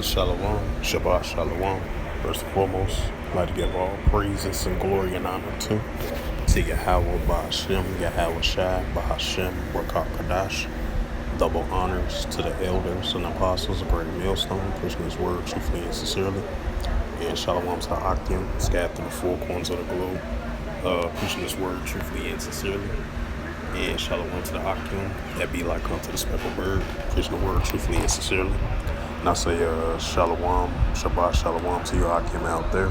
Shalom, Shabbat Shalom. First and foremost, I'd like to give all praises and glory and honor to Yahweh Ba'ashem, Yahweh Shai, Ba'ashem, Barak Kadash. Double honors to the elders and apostles of Great Millstone, preaching His word truthfully and sincerely. And Shalom to Akim, scattered through the four corners of the globe, preaching His word truthfully and sincerely. And Shalom to the Akim, that be like unto the speckled bird, preaching the word truthfully and sincerely. And I say Shalom, Shabbat Shalom to you Akim out there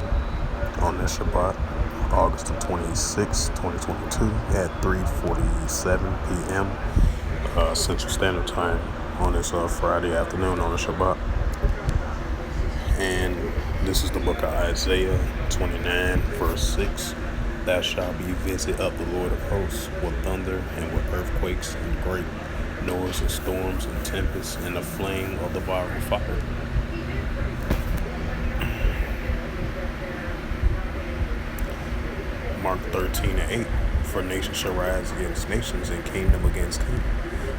on this Shabbat, August the 26th, 2022 at 3:47 p.m. Central Standard Time on this Friday afternoon on the Shabbat. And this is the book of Isaiah 29 verse 6. Thou shalt be visit of the Lord of hosts with thunder and with earthquakes and great noise and storms and tempests and the flame of the violent fire. Mark 13:8. For nation shall rise against nations and kingdom against kingdom.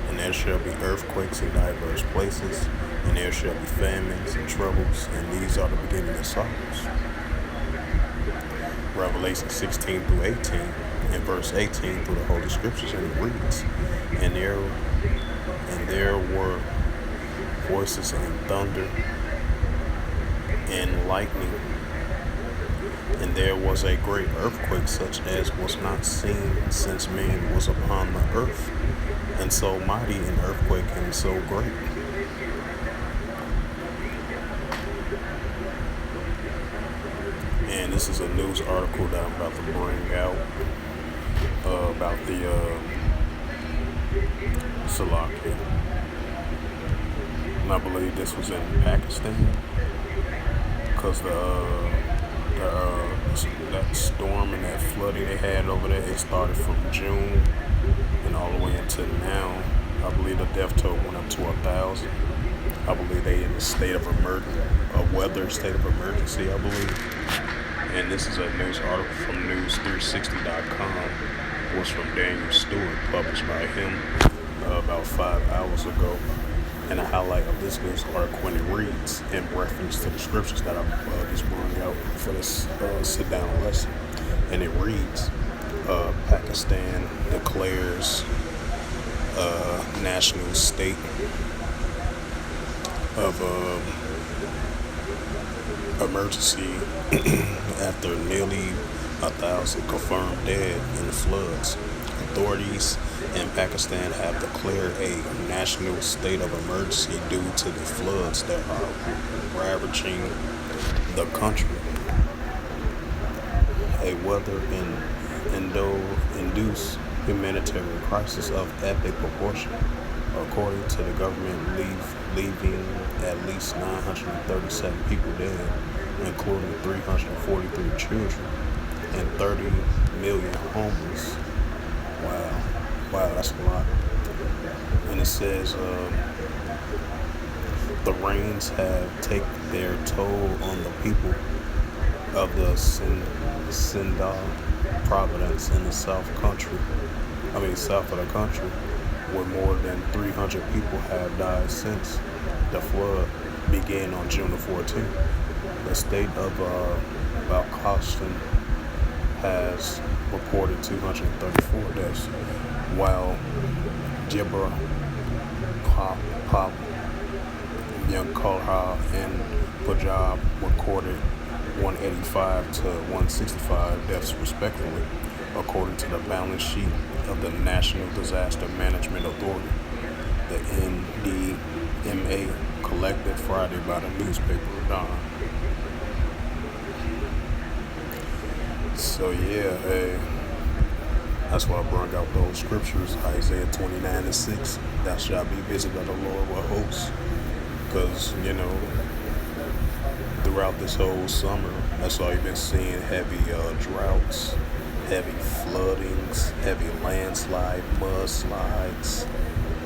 And there shall be earthquakes in diverse places, and there shall be famines and troubles, and these are the beginning of sorrows. Revelation 16 through 18, and verse 18 through the Holy Scriptures, and it reads, And there were voices and thunder and lightning, and there was a great earthquake such as was not seen since man was upon the earth, and so mighty an earthquake and so great. And this is a news article that I'm about to bring out about the Salaki. And I believe this was in Pakistan, because that storm and that flooding they had over there, it started from June and all the way until now. I believe the death toll went up to 1,000. I believe they in a state of emergency, a weather state of emergency, I believe. And this is a news article from news360.com. It was from Daniel Stewart, published by him about 5 hours ago. And a highlight of this news article, when it reads in reference to the scriptures that I just brought out for this sit-down lesson. And it reads, Pakistan declares national state of emergency after nearly 1,000 confirmed dead in the floods. Authorities in Pakistan have declared a national state of emergency due to the floods that are ravaging the country. A weather-induced humanitarian crisis of epic proportion, according to the government, leaving at least 937 people dead, including 343 children and 30 million homeless. Wow, that's a lot. And it says the rains have taken their toll on the people of the Sindh province in the south of the country, where more than 300 people have died since the flood began on June the 14th. The state of Balkhistan has reported 234 deaths, while Jibra, Pop, Yankolha, and Punjab recorded 185 to 165 deaths respectively, according to the balance sheet of the National Disaster Management Authority, the NDMA, collected Friday by the newspaper Dawn. So yeah, that's why I brought out those scriptures, Isaiah 29 and 6. Thou shalt be visited by the Lord with hosts. Because, throughout this whole summer, that's all you've been seeing: heavy droughts, heavy floodings, heavy landslide, mudslides,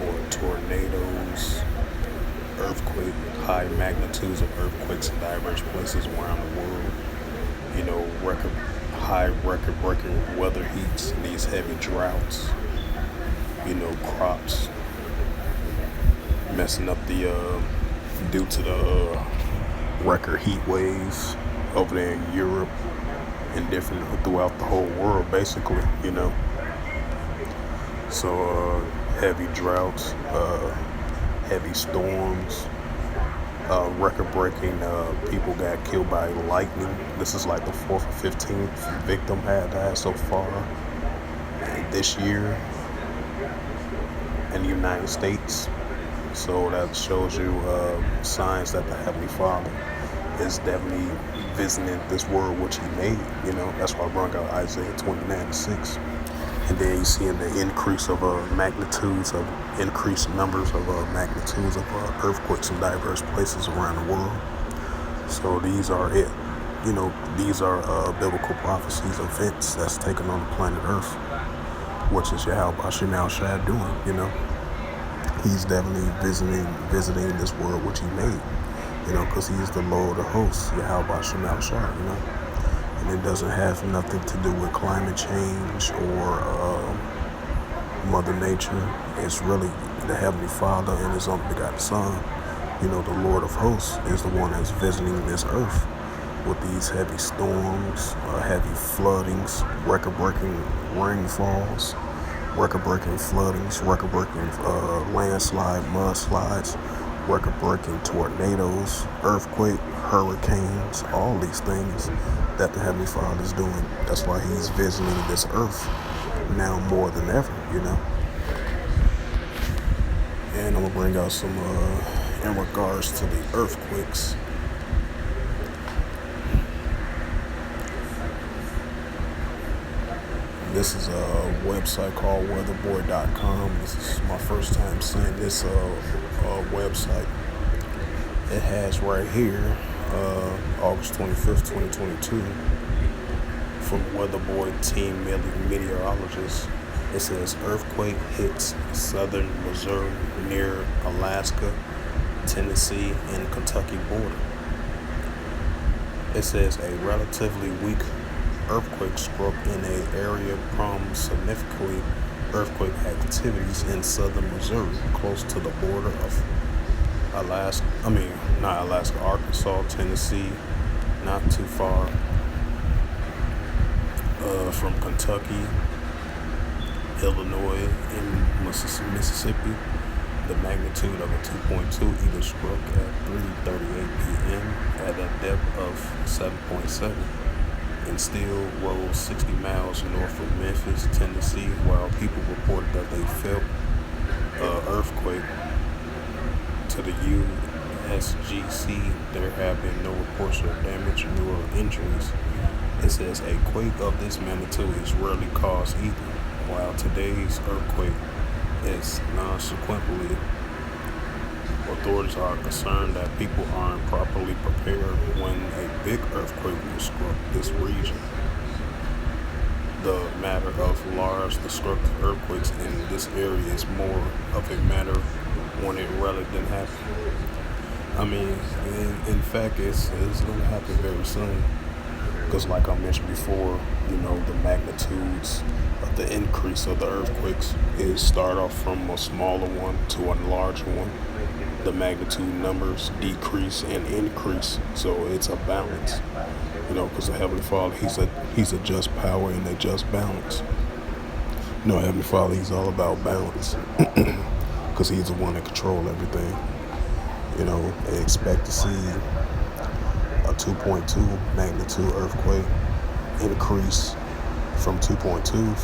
or tornadoes, earthquake, high magnitudes of earthquakes in diverse places around the world. Record-breaking weather heats and these heavy droughts. Crops messing up the due to the record heat waves over there in Europe and different throughout the whole world, basically. So heavy droughts, heavy storms, record-breaking. People got killed by lightning. This is like the fourth or 15th victim had died so far this year in the United States. So that shows you signs that the Heavenly Father is definitely visiting this world which He made. That's why I brought out Isaiah 29:6. And then you see in the increase of magnitudes of increased numbers of magnitudes of earthquakes in diverse places around the world. So these are it. These are biblical prophecies, events that's taken on the planet Earth, which is Yahweh Shemel Shai doing. He's definitely visiting this world which He made. Because He is the Lord of hosts, Yahweh Shemel Shai. And it doesn't have nothing to do with climate change or Mother Nature. It's really the Heavenly Father and His only begotten Son. The Lord of hosts is the one that's visiting this earth with these heavy storms, heavy floodings, record-breaking rainfalls, record-breaking floodings, record-breaking mudslides, record-breaking tornadoes, earthquake, hurricanes, all these things that the Heavenly Father is doing. That's why He's visiting this earth now more than ever, And I'm going to bring out some in regards to the earthquakes. This is a website called weatherboy.com. This is my first time seeing this website. It has right here, August 25th, 2022, from Weatherboy Team Meteorologist. It says earthquake hits southern Missouri near Alaska, Tennessee, and Kentucky border. It says a relatively weak earthquake struck in an area from significantly earthquake activities in southern Missouri, close to the border of Arkansas, Tennessee, not too far from Kentucky, Illinois, and Mississippi. The magnitude of a 2.2 either struck at 3:38 p.m. at a depth of 7.7 and still rose 60 miles north of Memphis, Tennessee, while people reported that they felt earthquake. To the USGC, there have been no reports of damage nor injuries. It says a quake of this magnitude is rarely caused either, while today's earthquake is non-sequentially. Authorities are concerned that people aren't properly prepared when a big earthquake will struck this region. The matter of large destructive earthquakes in this area is more of a matter when it really didn't happen. In fact, it's going to happen very soon. Because like I mentioned before, the magnitudes of the increase of the earthquakes is start off from a smaller one to a larger one. The magnitude numbers decrease and increase, so it's a balance. Because the Heavenly Father, He's a just power and a just balance. Heavenly Father, He's all about balance. Because He's the one that controls everything. They expect to see a 2.2 magnitude earthquake increase from 2.2